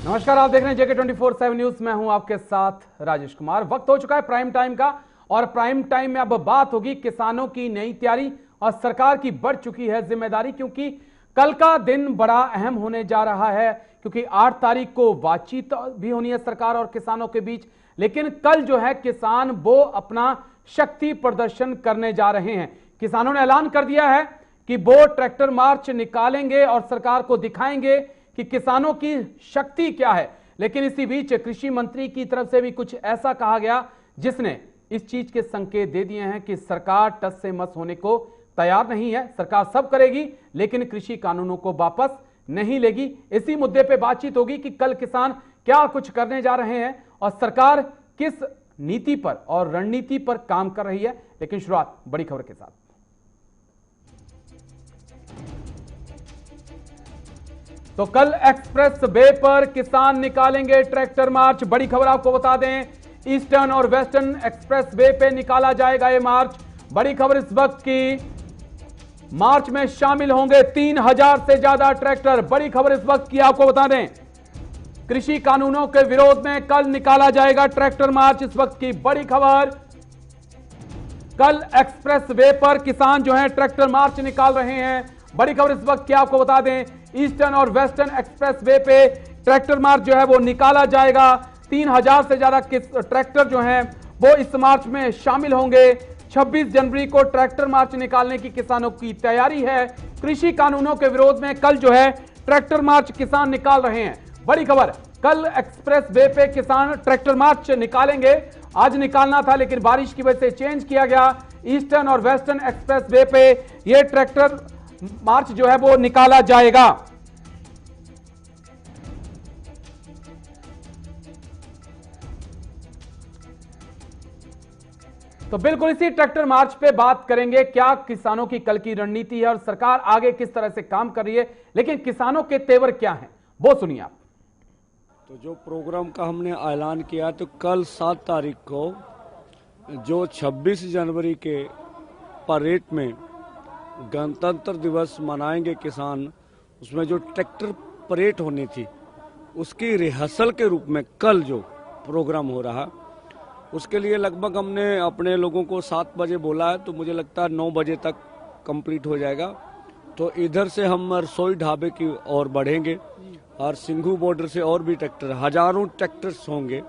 नमस्कार, आप देख रहे हैं जेके 24/7 न्यूज। मैं हूं आपके साथ राजेश कुमार। वक्त हो चुका है प्राइम टाइम का और प्राइम टाइम में अब बात होगी किसानों की नई तैयारी और सरकार की बढ़ चुकी है जिम्मेदारी, क्योंकि कल का दिन बड़ा अहम होने जा रहा है। क्योंकि 8 तारीख को बातचीत भी होनी है सरकार और किसानों के बीच, लेकिन कल जो है किसान वो अपना शक्ति प्रदर्शन करने जा रहे हैं। किसानों ने ऐलान कर दिया है कि वो ट्रैक्टर मार्च निकालेंगे और सरकार को दिखाएंगे कि किसानों की शक्ति क्या है। लेकिन इसी बीच कृषि मंत्री की तरफ से भी कुछ ऐसा कहा गया जिसने इस चीज के संकेत दे दिए हैं कि सरकार टस से मस होने को तैयार नहीं है। सरकार सब करेगी लेकिन कृषि कानूनों को वापस नहीं लेगी। इसी मुद्दे पे बातचीत होगी कि कल किसान क्या कुछ करने जा रहे हैं और सरकार किस नीति पर और रणनीति पर काम कर रही है। लेकिन शुरुआत बड़ी खबर के साथ। तो कल एक्सप्रेस वे पर किसान निकालेंगे ट्रैक्टर मार्च। बड़ी खबर आपको बता दें, ईस्टर्न और वेस्टर्न एक्सप्रेस वे पे निकाला जाएगा ये मार्च। बड़ी खबर इस वक्त की, मार्च में शामिल होंगे 3000 से ज्यादा ट्रैक्टर। बड़ी खबर इस वक्त की आपको बता दें, कृषि कानूनों के विरोध में कल निकाला जाएगा ट्रैक्टर मार्च। इस वक्त की बड़ी खबर, कल एक्सप्रेस वे पर किसान जो है ट्रैक्टर मार्च निकाल रहे हैं। बड़ी खबर इस वक्त की आपको बता दें, ईस्टर्न और वेस्टर्न एक्सप्रेस वे पे ट्रैक्टर मार्च जो है वो निकाला जाएगा। 3000 से ज्यादा ट्रैक्टर जो हैं वो इस मार्च में शामिल होंगे। 26 जनवरी को ट्रैक्टर मार्च निकालने की किसानों की तैयारी है। कृषि कानूनों के विरोध में कल जो है ट्रैक्टर मार्च किसान निकाल रहे हैं। बड़ी खबर, कल एक्सप्रेस वे पे किसान ट्रैक्टर मार्च निकालेंगे। आज निकालना था लेकिन बारिश की वजह से चेंज किया गया। ईस्टर्न और वेस्टर्न एक्सप्रेस वे पे यह ट्रैक्टर मार्च जो है वो निकाला जाएगा। तो बिल्कुल इसी ट्रैक्टर मार्च पे बात करेंगे, क्या किसानों की कल की रणनीति है और सरकार आगे किस तरह से काम कर रही है। लेकिन किसानों के तेवर क्या हैं वो सुनिए आप। तो जो प्रोग्राम का हमने ऐलान किया, तो कल 7 तारीख को जो 26 जनवरी के परेड में गणतंत्र दिवस मनाएंगे किसान, उसमें जो ट्रैक्टर परेड होनी थी उसकी रिहर्सल के रूप में कल जो प्रोग्राम हो रहा, उसके लिए लगभग हमने अपने लोगों को 7 बजे बोला है, तो मुझे लगता है 9 बजे तक कंप्लीट हो जाएगा। तो इधर से हम रसोई ढाबे की ओर बढ़ेंगे और सिंघू बॉर्डर से और भी ट्रैक्टर, हजारों ट्रैक्टर्स होंगे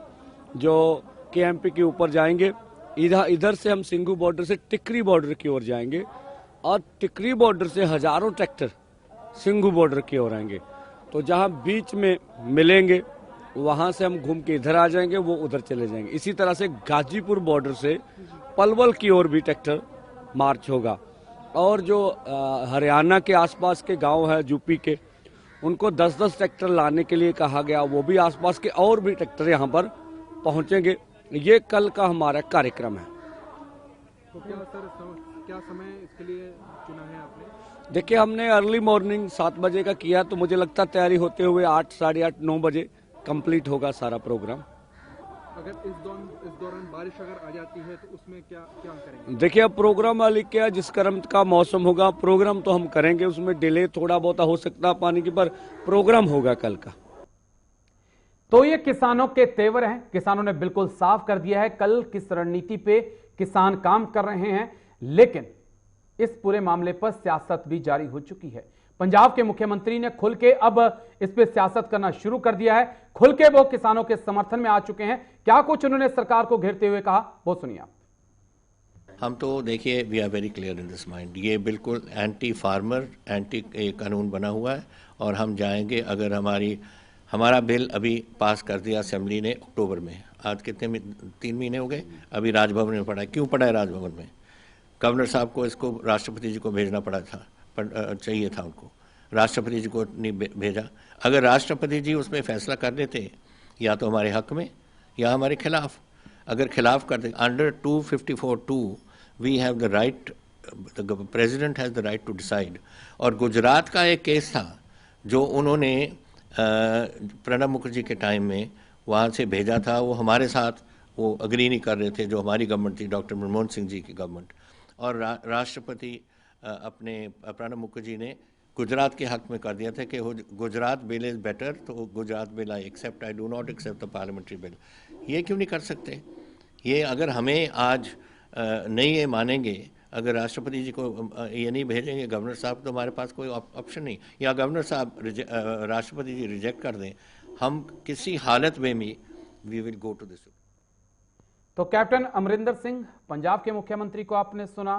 जो केएमपी के ऊपर जाएंगे। इधर से हम सिंघू बॉर्डर से टिकरी बॉर्डर की ओर जाएंगे और टिकरी बॉर्डर से हजारों ट्रैक्टर सिंघू बॉर्डर की ओर आएंगे। तो जहां बीच में मिलेंगे वहां से हम घूम के इधर आ जाएंगे, वो उधर चले जाएंगे। इसी तरह से गाजीपुर बॉर्डर से पलवल की ओर भी ट्रैक्टर मार्च होगा। और जो हरियाणा के आसपास के गांव है यूपी के, उनको 10-10 ट्रैक्टर लाने के लिए कहा गया, वो भी आसपास के और भी ट्रैक्टर यहाँ पर पहुंचेंगे। ये कल का हमारा कार्यक्रम है। तो क्या समय इसके लिए चुना है आपने? देखिए, हमने अर्ली मॉर्निंग 7 बजे का किया, तो मुझे लगता है तैयारी होते हुए 8, साढ़े 8, 9 बजे कंप्लीट होगा सारा प्रोग्राम। अगर इस दौरान बारिश अगर आ जाती है तो उसमें क्या करेंगे? देखिए, अब प्रोग्राम वाले क्या, जिस कर्म का मौसम होगा प्रोग्राम तो हम करेंगे, उसमें डिले थोड़ा बहुत हो सकता है पानी की, पर प्रोग्राम होगा कल का। तो ये किसानों के तेवर हैं। किसानों ने बिल्कुल साफ कर दिया है कल किस रणनीति पे किसान काम कर रहे हैं। लेकिन इस पूरे मामले पर सियासत भी जारी हो चुकी है। पंजाब के मुख्यमंत्री ने खुल के अब इस पे सियासत करना शुरू कर दिया है। खुल के वो किसानों के समर्थन में आ चुके हैं। क्या कुछ उन्होंने सरकार को घेरते हुए कहा वो सुनिए आप। हम तो देखिए, we are very clear in this mind, ये बिल्कुल एंटी फार्मर, एंटी कानून बना हुआ है और हम जाएंगे। अगर हमारा बिल अभी पास कर दिया असेंबली ने अक्टूबर में, आज कितने में 3 महीने हो गए, अभी राजभवन में पड़ा है। क्यों पड़ा है राजभवन में? गवर्नर साहब को इसको राष्ट्रपति जी को भेजना पड़ा था, पर चाहिए था उनको, राष्ट्रपति जी को नहीं भेजा। अगर राष्ट्रपति जी उसमें फैसला कर देते या तो हमारे हक में या हमारे खिलाफ, अगर खिलाफ कर दे, under 254(2) we have the right, the president has the right to decide. और गुजरात का एक केस था जो उन्होंने प्रणब मुखर्जी के टाइम में वहाँ से भेजा था, वो हमारे साथ वो अग्री नहीं कर रहे थे, जो हमारी गवर्नमेंट थी, डॉक्टर मनमोहन सिंह जी की गवर्नमेंट। और राष्ट्रपति अपने प्रणब मुखर्जी ने गुजरात के हक में कर दिया था कि गुजरात बिल इज़ बेटर, तो Gujarat bill I accept, I do not accept the parliamentary bill. ये क्यों नहीं कर सकते? ये अगर हमें आज नहीं ये मानेंगे, अगर राष्ट्रपति जी को ये नहीं भेजेंगे गवर्नर साहब, तो हमारे पास कोई ऑप्शन नहीं, या गवर्नर साहब राष्ट्रपति जी रिजेक्ट कर दें, हम किसी हालत में भी we will go to this. तो कैप्टन अमरिंदर सिंह, पंजाब के मुख्यमंत्री को आपने सुना।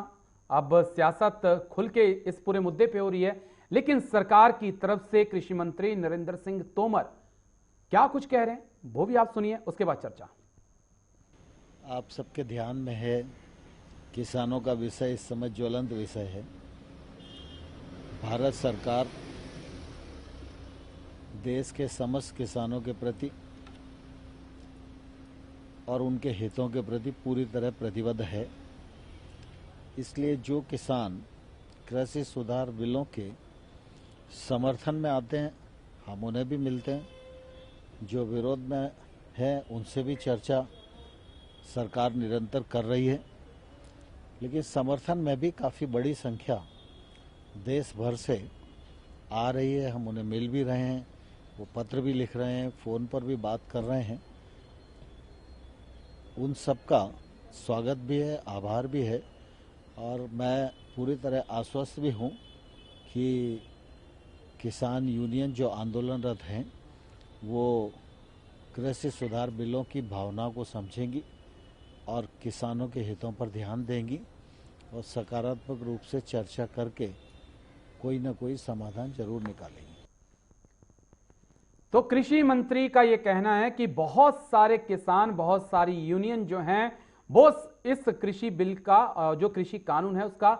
अब सियासत खुल के इस पूरे मुद्दे पे हो रही है, लेकिन सरकार की तरफ से कृषि मंत्री नरेंद्र सिंह तोमर क्या कुछ कह रहे हैं वो भी आप सुनिए, उसके बाद चर्चा। आप सबके ध्यान में है, किसानों का विषय इस समय ज्वलंत विषय है। भारत सरकार देश के समस्त किसानों के प्रति और उनके हितों के प्रति पूरी तरह प्रतिबद्ध है। इसलिए जो किसान कृषि सुधार बिलों के समर्थन में आते हैं, हम उन्हें भी मिलते हैं। जो विरोध में है उनसे भी चर्चा सरकार निरंतर कर रही है, लेकिन समर्थन में भी काफ़ी बड़ी संख्या देश भर से आ रही है। हम उन्हें मिल भी रहे हैं, वो पत्र भी लिख रहे हैं, फ़ोन पर भी बात कर रहे हैं। उन सबका स्वागत भी है, आभार भी है, और मैं पूरी तरह आश्वस्त भी हूँ कि किसान यूनियन जो आंदोलनरत हैं वो कृषि सुधार बिलों की भावना को समझेंगी और किसानों के हितों पर ध्यान देंगी और सकारात्मक रूप से चर्चा करके कोई न कोई समाधान जरूर निकालेंगी। तो कृषि मंत्री का यह कहना है कि बहुत सारे किसान, बहुत सारी यूनियन जो हैं वो इस कृषि बिल का, जो कृषि कानून है उसका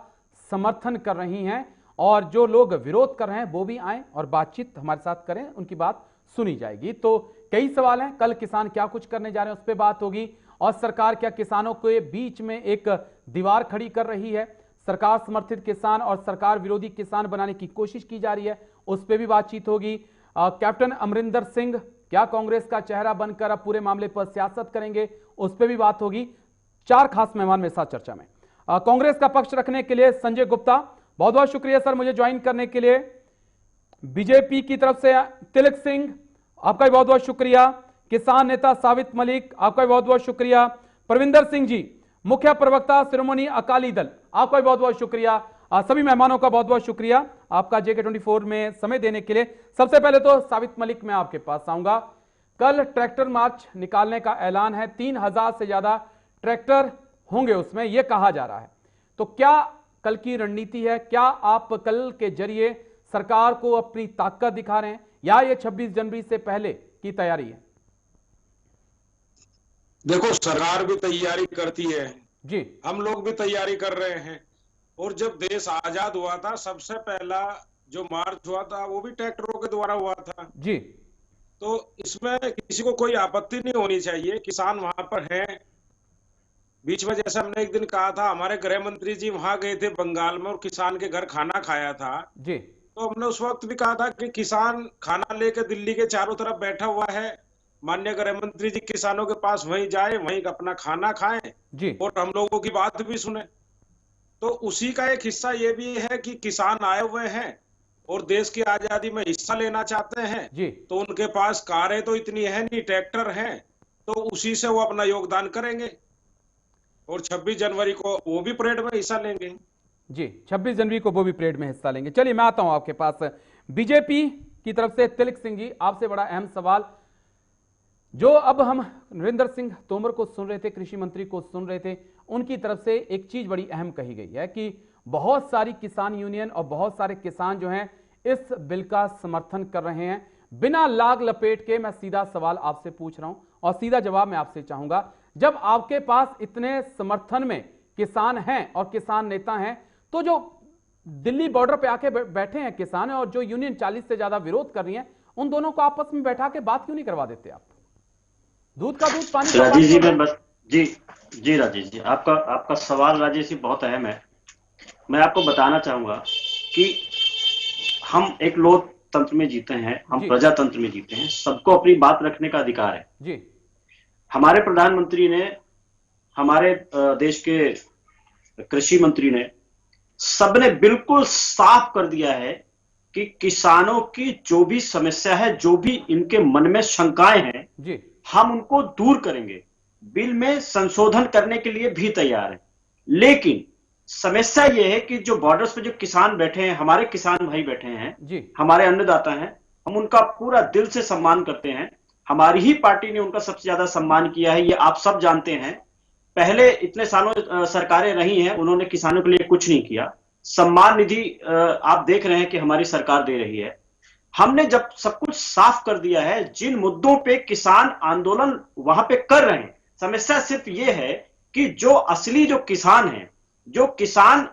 समर्थन कर रही हैं, और जो लोग विरोध कर रहे हैं वो भी आए और बातचीत हमारे साथ करें, उनकी बात सुनी जाएगी। तो कई सवाल हैं, कल किसान क्या कुछ करने जा रहे हैं उस पर बात होगी, और सरकार क्या किसानों के बीच में एक दीवार खड़ी कर रही है, सरकार समर्थित किसान और सरकार विरोधी किसान बनाने की कोशिश की जा रही है, उस पर भी बातचीत होगी। कैप्टन अमरिंदर सिंह क्या कांग्रेस का चेहरा बनकर अब पूरे मामले पर सियासत करेंगे, उस पर भी बात होगी। 4 खास मेहमान मेरे साथ चर्चा में। कांग्रेस का पक्ष रखने के लिए संजय गुप्ता, बहुत बहुत शुक्रिया सर मुझे ज्वाइन करने के लिए। बीजेपी की तरफ से तिलक सिंह, आपका भी बहुत बहुत शुक्रिया। किसान नेता साबित मलिक, आपका भी बहुत बहुत शुक्रिया। परविंदर सिंह जी, मुख्य प्रवक्ता शिरोमणि अकाली दल, आपका भी बहुत बहुत शुक्रिया। सभी मेहमानों का बहुत बहुत शुक्रिया आपका JK24 में समय देने के लिए। सबसे पहले तो साबित मलिक, मैं आपके पास आऊंगा। कल ट्रैक्टर मार्च निकालने का ऐलान है, 3000 से ज्यादा ट्रैक्टर होंगे उसमें, यह कहा जा रहा है। तो क्या कल की रणनीति है? क्या आप कल के जरिए सरकार को अपनी ताकत दिखा रहे हैं, या ये 26 जनवरी से पहले की तैयारी है? देखो, सरकार भी तैयारी करती है जी, हम लोग भी तैयारी कर रहे हैं। और जब देश आजाद हुआ था, सबसे पहला जो मार्च हुआ था वो भी ट्रैक्टरों के द्वारा हुआ था जी। तो इसमें किसी को कोई आपत्ति नहीं होनी चाहिए। किसान वहां पर हैं। बीच में जैसे हमने एक दिन कहा था, हमारे गृह मंत्री जी वहां गए थे बंगाल में और किसान के घर खाना खाया था जी। तो हमने उस वक्त भी कहा था कि किसान खाना लेकर दिल्ली के चारों तरफ बैठा हुआ है, माननीय गृह मंत्री जी किसानों के पास वहीं जाए, वहीं अपना खाना खाएं जी, और हम लोगों की बात भी सुने। तो उसी का एक हिस्सा ये भी है कि किसान आए हुए हैं और देश की आजादी में हिस्सा लेना चाहते हैं जी। तो उनके पास कारें तो इतनी है नहीं, ट्रैक्टर हैं, तो उसी से वो अपना योगदान करेंगे और 26 जनवरी को वो भी परेड में हिस्सा लेंगे। जी, 26 जनवरी को वो भी परेड में हिस्सा लेंगे। चलिए मैं आता हूं आपके पास। बीजेपी की तरफ से तिलक सिंह जी, आपसे बड़ा अहम सवाल, जो अब हम नरेंद्र सिंह तोमर को सुन रहे थे, कृषि मंत्री को सुन रहे थे, उनकी तरफ से एक चीज बड़ी अहम कही गई है कि बहुत सारी किसान यूनियन और बहुत सारे किसान जो हैं इस बिल का समर्थन कर रहे हैं। बिना लाग लपेट के मैं सीधा सवाल आपसे पूछ रहा हूं और सीधा जवाब मैं आपसे चाहूंगा। जब आपके पास इतने समर्थन में किसान हैं और किसान नेता हैं, तो जो दिल्ली बॉर्डर पे आके बैठे हैं किसान और जो यूनियन 40 से ज्यादा विरोध कर रही है, उन दोनों को आपस में बैठा के बात क्यों नहीं करवा देते आप? दूध का दूध, पानी का राजेश जी, पानी। मैं बस जी राजेश जी, आपका सवाल राजेश जी बहुत अहम है। मैं आपको बताना चाहूंगा कि हम एक लोकतंत्र में जीते हैं, हम प्रजातंत्र में जीते हैं, सबको अपनी बात रखने का अधिकार है जी। हमारे प्रधानमंत्री ने, हमारे देश के कृषि मंत्री ने, सबने बिल्कुल साफ कर दिया है कि किसानों की जो भी समस्या है, जो भी इनके मन में शंकाएं हैं जी हम उनको दूर करेंगे, बिल में संशोधन करने के लिए भी तैयार है। लेकिन समस्या ये है कि जो बॉर्डर्स पे जो किसान बैठे हैं, हमारे किसान भाई बैठे हैं, जी हमारे अन्नदाता हैं, हम उनका पूरा दिल से सम्मान करते हैं। हमारी ही पार्टी ने उनका सबसे ज्यादा सम्मान किया है, ये आप सब जानते हैं। पहले इतने सालों सरकारें रही हैं, उन्होंने किसानों के लिए कुछ नहीं किया। सम्मान निधि आप देख रहे हैं कि हमारी सरकार दे रही है। हमने जब सब कुछ साफ कर दिया है, जिन मुद्दों पे किसान आंदोलन वहां पे कर रहे हैं, समस्या सिर्फ ये है कि जो असली जो किसान है, जो किसान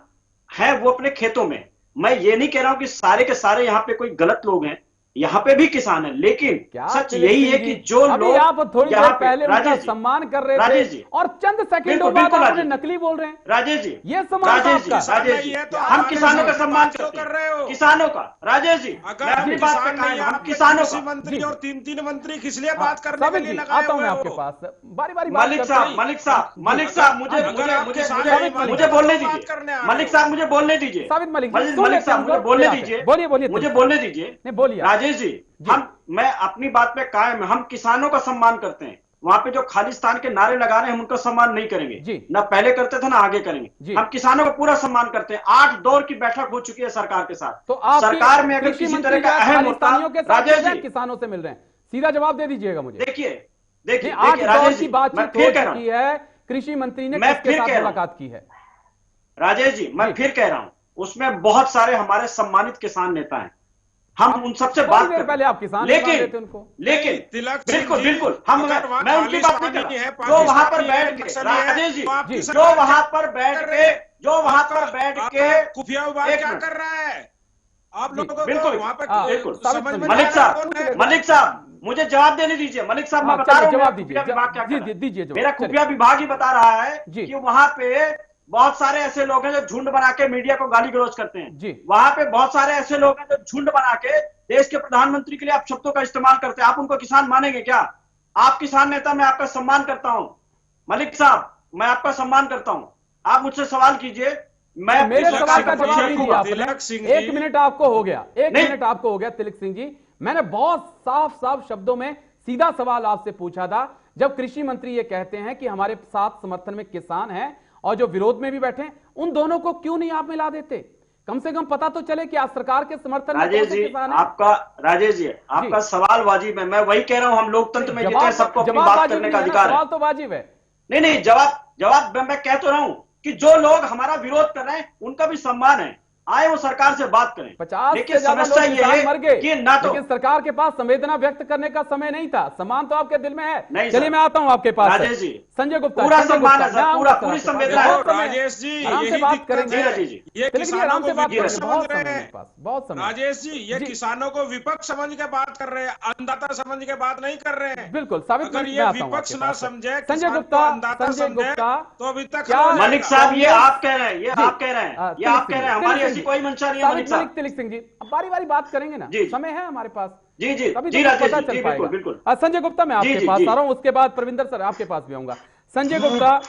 है वो अपने खेतों में, मैं ये नहीं कह रहा हूं कि सारे के सारे यहाँ पे कोई गलत लोग हैं, यहाँ पे भी किसान है, लेकिन सच यही है कि जो लोग आप थोड़ी देर पहले उनका राजेश जी, सम्मान कर रहे राजेश थे जी, और चंद सेकंडों बिल्कुल, बाद बिल्कुल आप उन्हें राजेश नकली बोल रहे हैं। राजेश जी, ये सम्मान राजेश जी, आपका। राजेश जी, तो हम आप किसानों का सम्मान बात क्यों करते कर रहे हैं, हो? किसानों का। राजेश जी, अगर मैं अपनी बात पे कायम, हम किसानों का। मंत्री और तीन मंत्री किस लिए हाँ, बात करने के साबित लिए जी, लगाए आता हूं हुए मैं आपके हो? पास, बारी बारी मलिक साहब, मलिक साहब, मुझे बोलने दीजिए। मलिक साहब, मुझे बोलने दीजिए। साबित मलिक जी, मलिक साहब, मुझे बोलने दीजिए। बोलिए बोलिए, मुझे बोलने दीजिए। नहीं बोलिए। राजेश जी, मैं अपनी बात पे कायम, हम किसानों का सम्मान करते हैं। वहां पे जो खालिस्तान के नारे लगा रहे हैं, हम उनका सम्मान नहीं करेंगे, ना पहले करते थे ना आगे करेंगे। हम किसानों का पूरा सम्मान करते हैं। 8 दौर की बैठक हो चुकी है सरकार के साथ। तो आप सरकार में अगर किसी तरह का अहम मुद्दा, राजेश जी, किसानों से मिल रहे हैं, सीधा जवाब दे दीजिएगा मुझे। देखिए 8 दौर राजेश की जी, बातचीत हो चुकी है, कृषि मंत्री ने किसके साथ मुलाकात की है? राजेश जी, मैं फिर कह रहा हूं, उसमें बहुत सारे हमारे सम्मानित किसान नेता हैं, हम उन सबसे बात कर, पहले आप किसान लेकिन उनको, लेकिन तिलक बिल्कुल बिल्कुल हम, मैं उनकी बात नहीं कर रहा। है, जो वहां पर बैठ के, राजेश जी, जो वहां पर बैठ के खुफिया विभाग क्या कर रहा है? आप लोगों को बिल्कुल वहां पे बिल्कुल समझ में मलिक साहब, मुझे जवाब देने दीजिए। मलिक साहब, मैं बता रहा हूँ जवाब खुफिया विभाग क्या कर रहा है। दीजिए। मेरा खुफिया विभाग ही बता रहा है कि वहां पे बहुत सारे ऐसे लोग हैं जो झुंड बना के मीडिया को गाली गलौज करते हैं। वहां पे बहुत सारे ऐसे लोग हैं जो झुंड बना के देश के प्रधानमंत्री के लिए आप शब्दों का इस्तेमाल करते हैं। आप उनको किसान मानेंगे क्या? आप किसान नेता, मैं आपका सम्मान करता हूं। मलिक साहब, मैं आपका सम्मान करता हूं। आप मुझसे सवाल कीजिए, मैं मेरे सवाल का जवाब दीजिए आपने। 1 मिनट आपको हो गया, 1 मिनट आपको हो गया तिलक सिंह जी। मैंने बहुत साफ शब्दों में सीधा सवाल आपसे पूछा था। जब कृषि मंत्री ये कहते हैं कि हमारे साथ समर्थन में किसान हैं और जो विरोध में भी बैठे हैं, उन दोनों को क्यों नहीं आप मिला देते? कम से कम पता तो चले कि आज सरकार के समर्थन में कौन से किसान हैं। राजेश जी, आपका सवाल वाजिब है। मैं वही कह रहा हूं, हम लोकतंत्र में जीते हैं, सबको अपनी बात करने का अधिकार है। सवाल तो वाजिब है। नहीं, जवाब मैं कह तो रहा हूं कि जो लोग हमारा विरोध कर रहे हैं उनका भी सम्मान है, आए वो सरकार से बात करें। 50 लेकिन से ज्यादा समस्या ये है मर गए कि ना तो लेकिन सरकार के पास संवेदना व्यक्त करने का समय नहीं था। सम्मान तो आपके दिल में है। चलिए मैं आता हूं आपके पास। राजेश जी, संजय गुप्ता, पूरा सम्मान है सर, पूरी संवेदना है। राजेश जी, आराम से बात करेंगे। ये किसानों को विपक्ष समझ रहे हैं। बहुत समय। राजेश जी, ये किसानों को विपक्ष समझ के बात कर रहे हैं, अन्नदाता समझ के बात नहीं कर रहे हैं। बिल्कुल साबित। अगर ये विपक्ष ना समझे, संजय गुप्ता, तो अभी तक मलिक साहब, ये आप कह रहे हैं, ये आप कह रहे हैं, हमारी ऐसी कोई मंशा नहीं है। मलिक तिलक सिंह जी, अब बारी बारी बात करेंगे ना, समय है हमारे पास। जी, तभी पता चल पाएगा। बिल्कुल। संजय गुप्ता, मैं आपके पास आ रहा हूं, उसके बाद प्रविंदर सर आपके पास भी आऊंगा। संजय गुप्ता,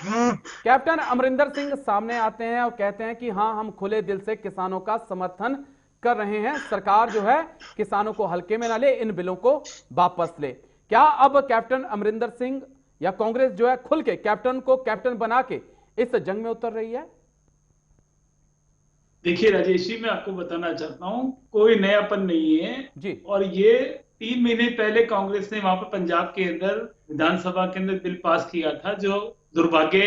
कैप्टन अमरिंदर सिंह सामने आते हैं और कहते हैं कि हां, हम खुले दिल से किसानों का समर्थन कर रहे हैं, सरकार जो है किसानों को हल्के में ना ले, इन बिलों को वापस ले। क्या अब कैप्टन अमरिंदर सिंह या कांग्रेस जो है खुल के कैप्टन को कैप्टन बना के इस जंग में उतर रही है? देखिए राजेश जी, मैं आपको बताना चाहता हूं, कोई नयापन नहीं है जी। और ये 3 महीने पहले कांग्रेस ने वहां पर पंजाब के अंदर विधानसभा के अंदर बिल पास किया था, जो दुर्भाग्य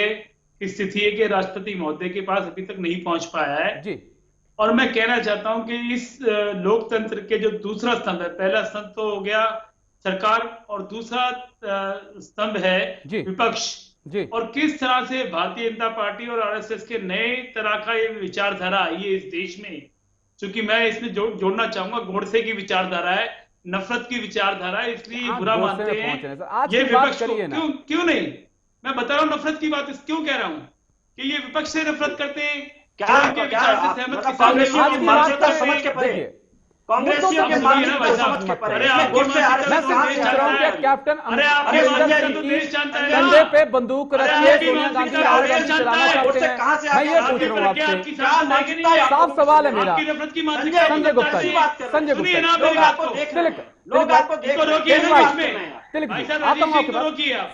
की स्थिति है कि राष्ट्रपति महोदय के पास अभी तक नहीं पहुंच पाया है जी। और मैं कहना चाहता हूं कि इस लोकतंत्र के जो दूसरा स्तंभ है, पहला स्तंभ तो हो गया सरकार और दूसरा स्तंभ है विपक्ष जी। और किस तरह से भारतीय जनता पार्टी और आरएसएस के नए तरह का ये विचारधारा आई है इस देश में, क्योंकि मैं इसमें जोड़ना चाहूंगा, गोडसे की विचारधारा है, नफरत की विचारधारा है, इसलिए बुरा मानते हैं ये विपक्ष को। क्यों नहीं, मैं बता रहा हूँ नफरत की बात क्यों कह रहा हूँ कि ये विपक्ष से नफरत करते हैं, क्या कांग्रेसियों के मानसिक को समझ के परे। इसमें गोडसे आरएसएस कैप्टन अमरिंदर सिंह देश जानता है कंधे पे बंदूक रखिए सोनिया गांधी राहुल गांधी चलाना चाहते हैं। मैं ये पूछ रहा हूँ आपसे, साफ सवाल है मेरा। संजय गुप्ता जी, संजय गुप्ता लोग आपको देख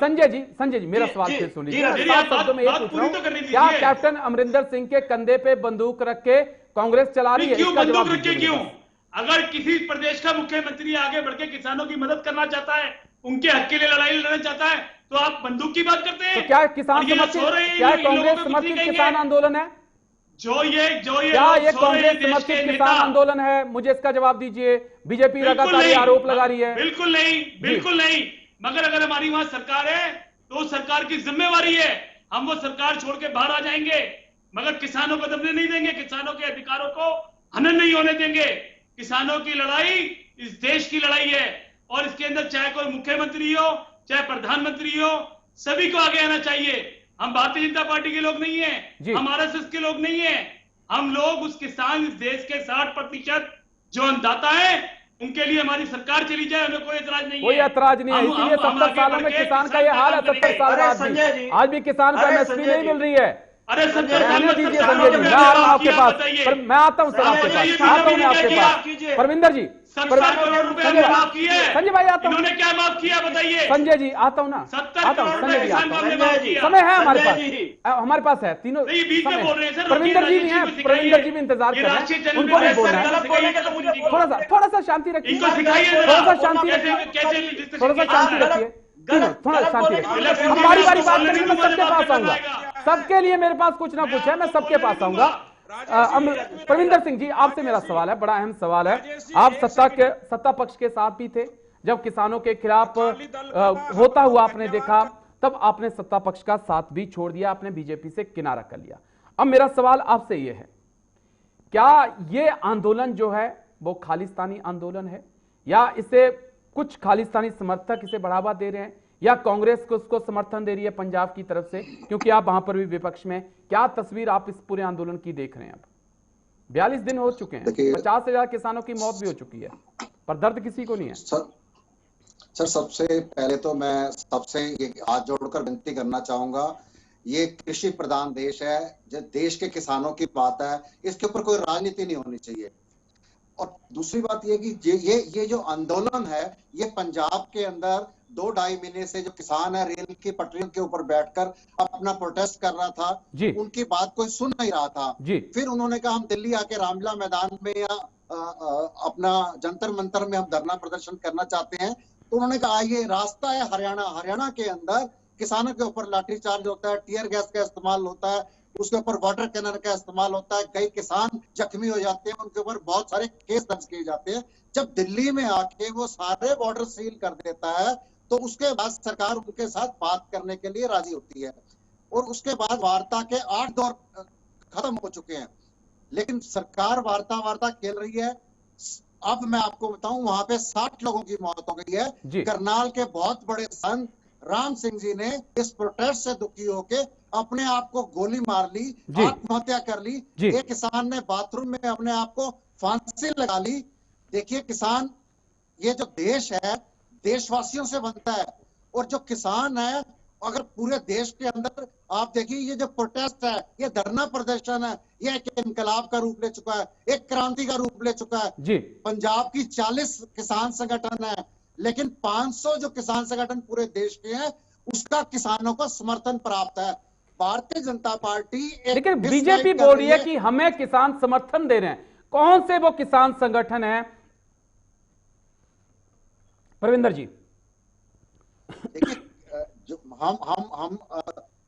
संजय जी मेरा सवाल फिर सुनिए। साफ शब्दों में ये पूछ रहा हूँ, क्या कैप्टन अमरिंदर सिंह के कंधे पे बंदूक रख के कांग्रेस चला रही है? क्यों बंदूक रख के क्यों? अगर किसी प्रदेश का मुख्यमंत्री आगे बढ़ के किसानों की मदद करना चाहता है, उनके हक के लिए लड़ाई लड़ना चाहता है, तो आप बंदूक की बात करते हैं? तो क्या किसान समर्थित, क्या कांग्रेस समर्थित किसान आंदोलन है? जो ये क्या ये कांग्रेस समर्थित किसान आंदोलन है? मुझे इसका जवाब दीजिए। बीजेपी लगातार ये आरोप लगा रही है। बिल्कुल नहीं, बिल्कुल नहीं। मगर अगर हमारी वहां सरकार है तो सरकार की जिम्मेवारी है, हम वो सरकार छोड़ के बाहर आ जाएंगे, मगर किसानों को दबने नहीं देंगे, किसानों के अधिकारों को हनन नहीं होने देंगे। किसानों की लड़ाई इस देश की लड़ाई है, और इसके अंदर चाहे कोई मुख्यमंत्री हो, चाहे प्रधानमंत्री हो, सभी को आगे आना चाहिए। हम भारतीय जनता पार्टी के लोग नहीं हैं, हम आरएसएस के लोग नहीं हैं। हम लोग उस किसान, इस देश के 60% जो अन्नदाता है, उनके लिए हमारी सरकार चली जाए, हमें कोई एतराज नहीं है। कोई एतराज नहीं है। इसीलिए 70 सालों में किसान का ये हाल है। 70 साल बाद आज भी किसान को एमएसपी नहीं मिल रही है। अरे दीजिए संजय जी, मैं आ रहा हूं आपके पास, मैं आता हूं सर आपके पास, आता हूं मैं आपके पास। परविंदर जी, संजय भाई आता हूं। इन्होंने क्या माफ किया बताइए? संजय जी आता हूं ना, आता हूं संजय जी, आता हूं। समय है हमारे पास है तीनों। परविंदर जी भी हैं, परविंदर जी भी इंतजार कर रहे हैं, उनको भी बोलना है। थोड़ा सा शांति रखिए, थोड़ा सा शांति रखिए, थोड़ा सा शांति रखिए, थोड़ा शांति रखिए। हम बारी बारी बात करेंगे, मैं सबके पास आऊंगा, सबके लिए मेरे पास कुछ ना कुछ है, मैं सबके पास आऊंगा। परविंदर सिंह जी, आपसे मेरा सवाल है, बड़ा अहम सवाल है। आप सत्ता पक्ष के साथ भी थे जब किसानों के खिलाफ होता हुआ आपने देखा, तब आपने सत्ता पक्ष का साथ भी छोड़ दिया, आपने बीजेपी से किनारा कर लिया। अब मेरा सवाल आपसे यह है, क्या ये आंदोलन जो है वो खालिस्तानी आंदोलन है, या इसे कुछ खालिस्तानी समर्थक इसे बढ़ावा दे रहे हैं, या कांग्रेस को उसको समर्थन दे रही है पंजाब की तरफ से, क्योंकि आप वहां पर भी विपक्ष में? क्या तस्वीर आप इस पूरे आंदोलन की देख रहे हैं? अब 42 दिन हो चुके हैं, 50 से ज्यादा किसानों की मौत भी हो चुकी है, पर दर्द किसी को नहीं है। सर सबसे पहले तो मैं सबसे ये हाथ जोड़कर विनती करना चाहूंगा, ये कृषि प्रधान देश है, जो देश के किसानों की बात है, इसके ऊपर कोई राजनीति नहीं होनी चाहिए। और दूसरी बात ये कि ये जो आंदोलन है, ये पंजाब के अंदर 2-2.5 महीने से जो किसान है रेल की पटरियों के ऊपर बैठकर अपना प्रोटेस्ट कर रहा था, उनकी बात कोई सुन नहीं रहा था। फिर उन्होंने कहा हम दिल्ली आके रामलीला मैदान में या अपना जंतर मंतर में हम धरना प्रदर्शन करना चाहते हैं। तो उन्होंने कहा ये रास्ता है हरियाणा के अंदर किसानों के ऊपर लाठीचार्ज होता है, टीयर गैस का इस्तेमाल होता है, उसके ऊपर वाटर कैनन का इस्तेमाल होता है, कई किसान जख्मी हो जाते हैं, उनके ऊपर बहुत सारे केस दर्ज किए जाते हैं। जब दिल्ली में आके वो सारे बॉर्डर सील कर देता है, तो उसके बाद सरकार उनके साथ बात करने के लिए राजी होती है, और उसके बाद वार्ता के 8 दौर खत्म हो चुके हैं, लेकिन सरकार वार्ता खेल रही है। अब मैं आपको बताऊं, वहां पे 60 लोगों की मौत हो गई है। करनाल के बहुत बड़े संत राम सिंह जी ने इस प्रोटेस्ट से दुखी होके अपने आप को गोली मार ली, आत्महत्या कर ली। एक किसान ने बाथरूम में अपने आप को फांसी लगा ली। देखिए किसान, ये जो देश है देशवासियों से बनता है, और जो किसान है, अगर पूरे देश के अंदर आप देखिए ये जो प्रोटेस्ट है, ये धरना प्रदर्शन है, ये एक इनकलाब का रूप ले चुका है, एक क्रांति का रूप ले चुका है। पंजाब की 40 किसान संगठन है, लेकिन 500 जो किसान संगठन पूरे देश के हैं, उसका किसानों को समर्थन प्राप्त है। भारतीय जनता पार्टी, लेकिन बीजेपी बोल रही है कि हमें किसान समर्थन दे रहे हैं। कौन से वो किसान संगठन है परविंदर जी? देखिए, जो हम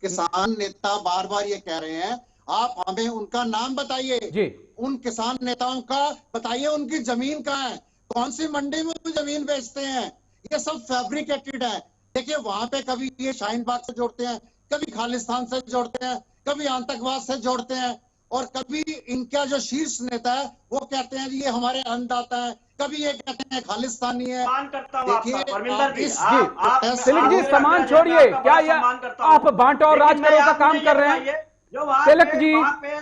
किसान नेता बार बार ये कह रहे हैं, आप हमें उनका नाम बताइए, उन किसान नेताओं का बताइए, उनकी जमीन कहाँ है, कौन सी मंडी में जमीन बेचते हैं। ये सब फैब्रिकेटेड है। देखिए वहां पे कभी ये शाहीन बाग से जोड़ते हैं, कभी खालिस्तान से जोड़ते हैं, कभी आतंकवाद से जोड़ते हैं, और कभी इनका जो शीर्ष नेता है वो कहते हैं ये हमारे अन्नदाता है, कभी ये कहते हैं खालिस्तानी है। देखिए तिलक जी, सामान छोड़िए, क्या ये आप बांटो और राज करो का काम कर रहे हैं? तिलक जी,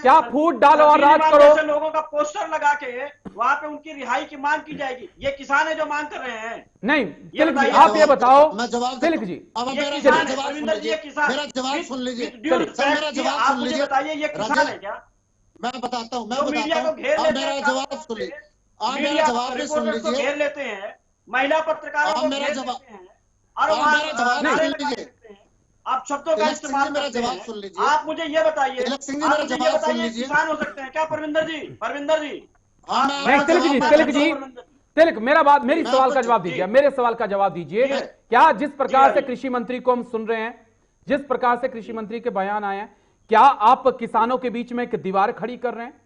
क्या फूट डालो और राज करो? लोगों का पोस्टर लगा के वहां पे उनकी रिहाई की मांग की जाएगी। ये किसान है जो मांग कर रहे हैं। नहीं तिलक जी आप ये बताओ, मैं जवाब तिलक जी अब ये मेरा किसान है, जवाब सुन रविंदर जी, ये लीजिए, किसान मेरा जवाब सुन लीजिए, सर मेरा जवाब आप सुन मुझे लीजिए। बताइए ये किसान है क्या? मैं बताता हूँ, मैं जो मीडिया बताता को घेर हूँ, अब लेते मेरा हैं, जवाब सुन लीजिए, आप मेरा मीडिया जवाब भी सुन रिपोर्टर्स को लीजिए, घेर लेते हैं, महिला पत्रकारों आप को मेरा घेर जवाब लेते हैं और आप वहां मेरा जवाब नारे सुन लगा लीजिए। देते हैं, आप शब्दों का तिलक सिंह इस्तेमाल जी मेरा करते जवाब हैं। सुन लीजिए, आप मुझे ये बताइए, तिलक सिंह जी आप मेरा मुझे ये जवाब सुन बताइए लीजिए। किसान हो सकते हैं क्या परविंदर जी? परविंदर जी हाँ, मैं नहीं आपका तिलक जी, जवाब तिलक देता जी, हूँ। परविंदर जी। तिलक मेरा बात, मेरी मैं सवाल आपको का जवाब जी, दीजिए, मेरे सवाल का जवाब दीजिए। जी, क्या जिस प्रकार से राजीव। कृषि मंत्री को हम सुन रहे हैं, जिस प्रकार से कृषि मंत्री के बयान आए हैं, क्या आप किसानों के बीच में एक दीवार खड़ी कर रहे हैं?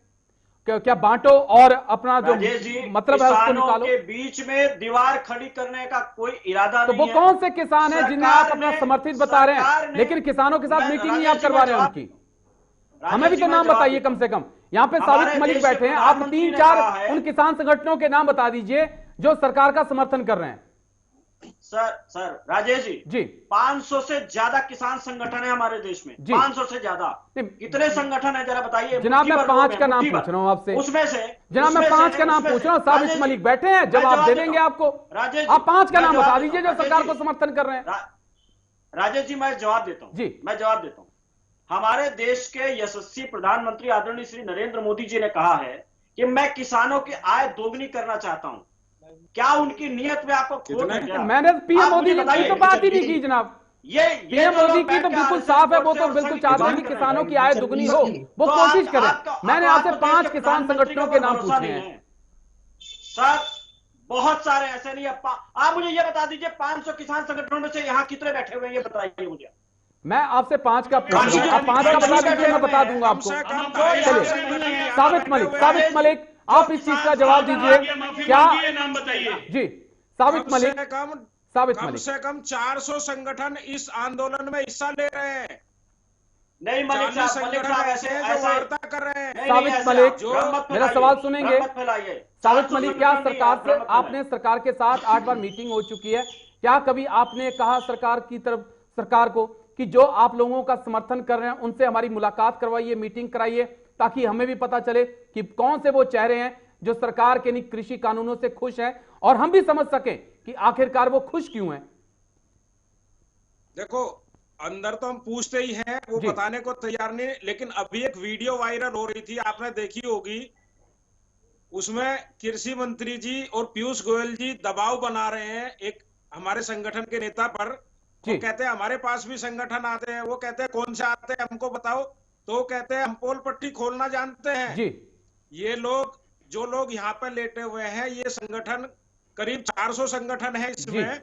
क्या बांटो और अपना जो राजेश जी, मतलब है उसको किसानों निकालो? के बीच में दीवार खड़ी करने का कोई इरादा तो नहीं वो है। कौन से किसान हैं जिन्हें आप अपना समर्थित बता रहे हैं, लेकिन किसानों के साथ मीटिंग नहीं आप करवा रहे हैं उनकी? हमें भी तो नाम बताइए कम से कम। यहाँ पे साबित मलिक बैठे हैं, आप 3-4 उन किसान संगठनों के नाम बता दीजिए जो सरकार का समर्थन कर रहे हैं। सर राजेश जी 500 से ज्यादा किसान संगठन है हमारे देश में, 500 से ज्यादा। कितने संगठन है जरा बताइए? जनाब मैं 5 का नाम पूछ रहा हूँ आपसे, उसमें से जनाब मैं 5 का नाम पूछ रहा हूँ। साबित मलिक बैठे हैं, जवाब दे देंगे आपको। आप 5 का नाम बता दीजिए जो सरकार को समर्थन कर रहे हैं। राजेश जी मैं जवाब देता हूँ, मैं जवाब देता हूँ। हमारे देश के यशस्वी प्रधानमंत्री आदरणीय श्री नरेंद्र मोदी जी ने कहा है कि मैं किसानों की आय दोगुनी करना चाहता हूं। क्या उनकी नियत में आपको खोट है क्या? मैंने पीएम मोदी की तो बात ही नहीं की जनाब। ये पीएम मोदी की तो बिल्कुल साफ है, वो तो बिल्कुल चाहते हैं कि किसानों की आय दुगनी हो, वो कोशिश करें। मैंने आपसे 5 किसान संगठनों के नाम पूछे हैं। सर बहुत सारे ऐसे नहीं है। आप मुझे ये बता दीजिए 500 किसान संगठनों में से यहाँ कितने बैठे हुए हैं, ये बताइए मुझे। मैं आपसे 5 का पूछ रहा हूं, आप 5 का बता दीजिए, मैं बता दूंगा आपको। चलिए साबित मलिक आप इस चीज का जवाब दीजिए। क्या नाम बताइए जी साबित मलिक, कम से कम 400 संगठन इस आंदोलन में हिस्सा ले रहे हैं। नहीं मलिक साहब ऐसे वार्ता कर रहे हैं। साबित मलिक मेरा सवाल सुनेंगे। साबित मलिक क्या सरकार से आपने सरकार के साथ 8 बार मीटिंग हो चुकी है, क्या कभी आपने कहा सरकार की तरफ सरकार को कि जो आप लोगों का समर्थन कर रहे हैं उनसे हमारी मुलाकात करवाइए, मीटिंग कराइए, ताकि हमें भी पता चले कि कौन से वो चेहरे हैं जो सरकार के कृषि कानूनों से खुश हैं और हम भी समझ सकें कि आखिरकार वो खुश क्यों हैं? देखो अंदर तो हम पूछते ही हैं, वो बताने को तैयार नहीं। लेकिन अभी एक वीडियो वायरल हो रही थी, आपने देखी होगी, उसमें कृषि मंत्री जी और पीयूष गोयल जी दबाव बना रहे हैं एक हमारे संगठन के नेता पर। वो कहते हैं हमारे पास भी संगठन आते हैं, वो कहते हैं कौन से आते हैं हमको बताओ, तो कहते हैं हम पोल पट्टी खोलना जानते हैं जी। ये लोग जो लोग यहाँ पे लेटे हुए हैं, ये संगठन करीब 400 संगठन है इसमें,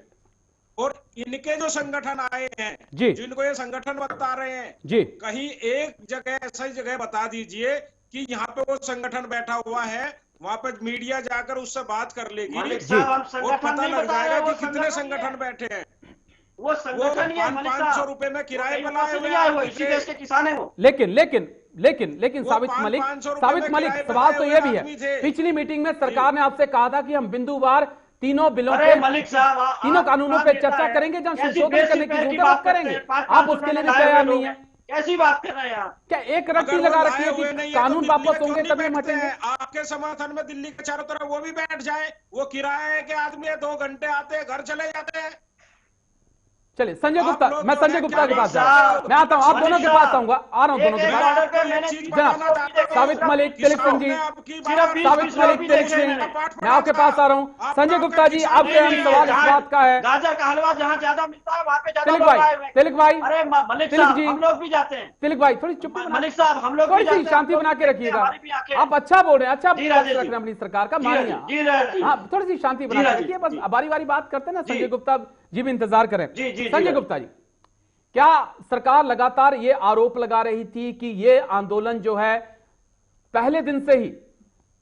और इनके जो संगठन आए हैं जिनको ये संगठन बता रहे हैं जी, कहीं एक जगह ऐसी जगह बता दीजिए कि यहाँ पे वो संगठन बैठा हुआ है, वहां पे मीडिया जाकर उससे बात कर लेगी और पता लग जाएगा कि कितने संगठन बैठे हैं। वो संगठन ही है, 500 रुपए में किराए पे लाए हुए इसी देश के किसान है वो। लेकिन साबित मलिक सवाल तो ये भी है, पिछली मीटिंग में सरकार ने आपसे कहा था कि हम बिंदुवार तीनों बिलों पे, तीनों कानूनों पे चर्चा करेंगे, जब संशोधन करने की जरूरत बात करेंगे। आप उसके लिए भी तैयार नहीं है। कैसी बात कर रहे हैं आप? क्या एक रट्टी लगा रखी है कि कानून वापस होंगे तभी हम हटेंगे? आपके समर्थन में दिल्ली के चारों तरफ वो भी बैठ जाए, वो किराए के आदमी है, 2 घंटे आते हैं घर चले जाते हैं। चलिए संजय गुप्ता, मैं संजय गुप्ता के पास जा रहा हूं, मैं आता हूं, आप दोनों के पास आऊंगा, आ रहा हूं दोनों के पास। साबित मलिक, तिलक सिंह जी, साबित मलिक, तिलक सिंह, मैं आपके पास आ रहा हूं। संजय गुप्ता जी, आपसे हम सवाल इस बात का है, गाजर का हलवा जहाँ ज्यादा मिलता है वहाँ पे ज्यादा तिलक भाई, अरे मलिक साहब हम लोग भी जाते हैं। तिलक भाई थोड़ी चुप, मलिक साहब हम लोग थोड़ी सी शांति बना के रखिएगा। आप अच्छा बोल रहे हैं, अच्छा रख रहे हैं अपनी सरकार का, मानिए। हाँ थोड़ी सी शांति बना के रखिए, बस बारी बारी बात करते हैं ना। संजय गुप्ता जी भी इंतजार करें। संजय गुप्ता जी, क्या सरकार लगातार ये आरोप लगा रही थी कि ये आंदोलन जो है पहले दिन से ही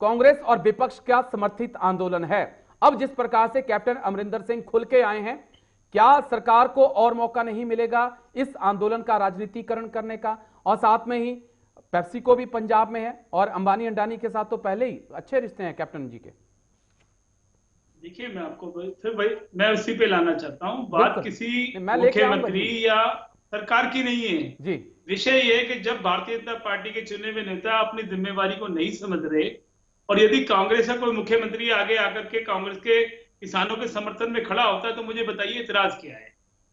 कांग्रेस और विपक्ष का समर्थित आंदोलन है, अब जिस प्रकार से कैप्टन अमरिंदर सिंह खुल के आए हैं, क्या सरकार को और मौका नहीं मिलेगा इस आंदोलन का राजनीतिकरण करने का? और साथ में ही पेप्सी को भी पंजाब में है और अंबानी अंडानी के साथ तो पहले ही अच्छे रिश्ते हैं कैप्टन जी के। देखिए मैं आपको फिर भाई मैं उसी पे लाना चाहता हूँ, बात किसी मुख्यमंत्री या सरकार की नहीं है जी। विषय ये है कि जब भारतीय जनता पार्टी के चुने हुए नेता अपनी जिम्मेवारी को नहीं समझ रहे और यदि कांग्रेस का कोई मुख्यमंत्री आगे आकर के कांग्रेस के किसानों के समर्थन में खड़ा होता है तो मुझे बताइए इतराज क्या है।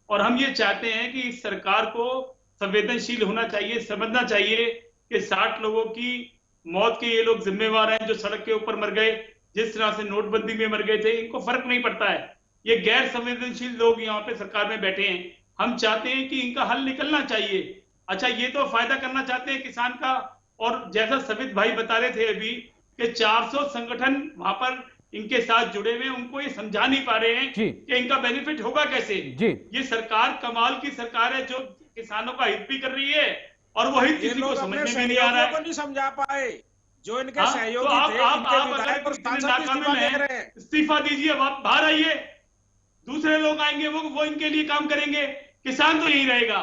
और हम ये चाहते हैं कि इस सरकार को संवेदनशील होना चाहिए, समझना चाहिए कि 60 लोगों की मौत के ये लोग जिम्मेवार हैं जो सड़क के ऊपर मर गए, जिस तरह से नोटबंदी में मर गए थे, इनको फर्क नहीं पड़ता है। ये गैर संवेदनशील लोग यहाँ पे सरकार में बैठे हैं। हम चाहते हैं कि इनका हल निकलना चाहिए। अच्छा, ये तो फायदा करना चाहते हैं किसान का, और जैसा सवित भाई बता रहे थे अभी कि 400 संगठन वहां पर इनके साथ जुड़े हुए, उनको ये समझा नहीं पा रहे हैं कि इनका बेनिफिट होगा कैसे। ये सरकार कमाल की सरकार है जो किसानों का हित भी कर रही है और वो हित किसी को समझ में नहीं आ रहा है। नहीं समझा पाए जो इनके सहयोगी थे, इस्तीफा दीजिए, आप बाहर आइए, दूसरे लोग आएंगे, वो इनके लिए काम करेंगे, किसान तो यही रहेगा।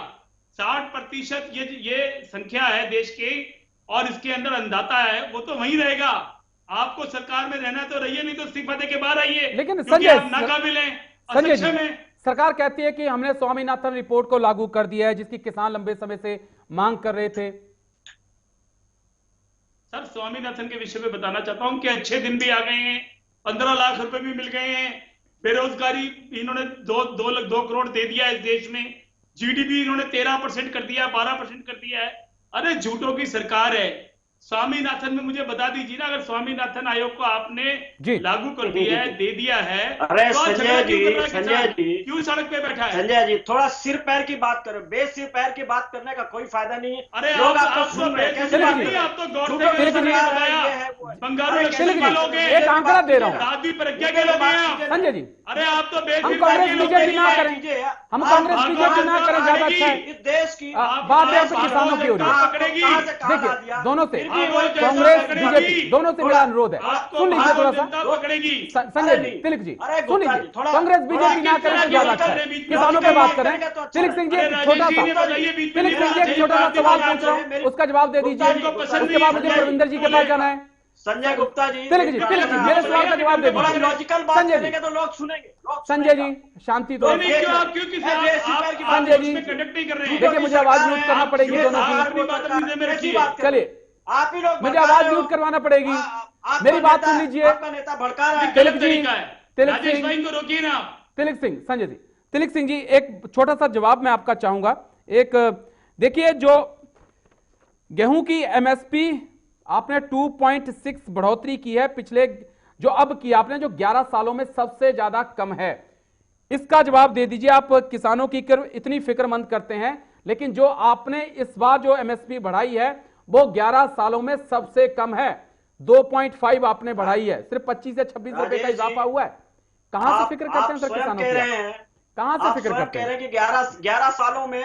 60% ये संख्या है देश की और इसके अंदर अन्नदाता है, वो तो वहीं रहेगा। आपको सरकार में रहना तो रहिए, नहीं तो इस्तीफा देके बाहर आइए। लेकिन संजय, नाकाबिल हैं, संजय जी, सरकार कहती है कि हमने स्वामीनाथन रिपोर्ट को लागू कर दिया है जिसकी किसान लंबे समय से मांग कर रहे थे। सर, स्वामीनाथन के विषय में बताना चाहता हूं कि अच्छे दिन भी आ गए हैं, 15 लाख रुपए भी मिल गए हैं, बेरोजगारी इन्होंने 2 करोड़ दे दिया है इस देश में, जीडीपी इन्होंने 13% कर दिया, 12% कर दिया है। अरे झूठों की सरकार है। स्वामीनाथन में मुझे बता दीजिए ना, अगर स्वामीनाथन आयोग को आपने लागू कर दिया है, दे दिया है, अरे तो संजय जी क्यों सड़क पे बैठा है? संजय जी, थोड़ा सिर पैर की बात करो, बेसिर पैर की बात करने का कोई फायदा नहीं है। अरे लोग आप तो बंगाली के लोग हैं, एक आंकड़ा दे रहा हूँ, दादी प्रज्ञा के लोग हैं संजय जी। अरे आप तो हम कांग्रेस बीजेपी ना करें, हम कांग्रेस बीजेपी ना करें, ज्यादा अच्छा है। इस देश की बात है तो किसानों की हो रही है। देखिए, दोनों से, कांग्रेस बीजेपी दोनों से मेरा अनुरोध है, सुन लीजिए थोड़ा सा संजय जी, तिलक जी सुन लीजिए, कांग्रेस बीजेपी ना करें तो ज्यादा अच्छा है, किसानों पे बात करें। तिलक सिंह जी छोटा सा, तिलक सिंह जी एक छोटा सा सवाल पूछ रहा हूँ, उसका जवाब दे दीजिए, उसके बाद मुझे प्रविंदर जी के पास जाना है। संजय गुप्ता जी, तिलक जी मेरे सवाल का जवाब दे दीजिए। लॉजिकल बात करेंगे तो लोग सुनेंगे। संजय जी शांति तो, संजय जी देखिए मुझे आवाज म्यूट करना पड़ेगी दोनों की, चलिए आप ही लोग मुझे आवाज म्यूट करवाना पड़ेगी, मेरी बात सुन लीजिए। आपका नेता भड़का रहा है। तिलक जी, तिलक सिंह को रोकिए ना। तिलक सिंह, संजय जी, तिलक सिंह जी एक छोटा सा जवाब मैं आपका चाहूंगा। एक देखिए, जो गेहूं की एमएसपी आपने 2.6 बढ़ोतरी की है पिछले, जो अब की आपने, जो 11 सालों में सबसे ज्यादा कम है, इसका जवाब दे दीजिए। आप किसानों की इतनी फिक्रमंद करते हैं, लेकिन जो आपने इस बार जो एमएसपी बढ़ाई है वो 11 सालों में सबसे कम है, 2.5 आपने बढ़ाई है, सिर्फ 25 से 26 रुपए का इजाफा हुआ है। कहां से फिक्र करते हैं सर किसानों की? कहां से फिक्र करते हैं कि 11 सालों में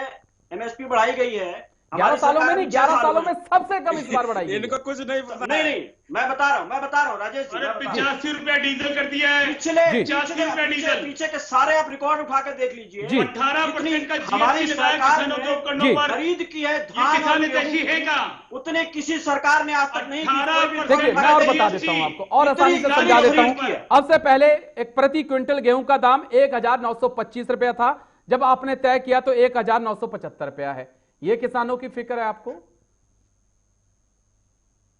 एमएसपी बढ़ाई गई है? 11 सालों में नहीं, 11 सालों में सबसे कम इस बार बढ़ाई। इनको कुछ नहीं पता। नहीं, मैं बता रहा हूँ राजेश जी, 85 रुपया डीजल कर दिया है, पिछले 85 रुपया डीजल, पीछे के सारे आप रिकॉर्ड उठा कर देख लीजिए। 18% का हमारी सरकार ने खरीद की है, किसान देशी है का उतने किसी सरकार ने आज तक नहीं की। देखिए मैं और बता देता हूं आपको, और आसानी से समझा देता हूं। अब से पहले एक प्रति क्विंटल गेहूं का दाम 1925 रुपया था, जब आपने तय किया तो 1975 रुपया है। ये किसानों की फिक्र है आपको?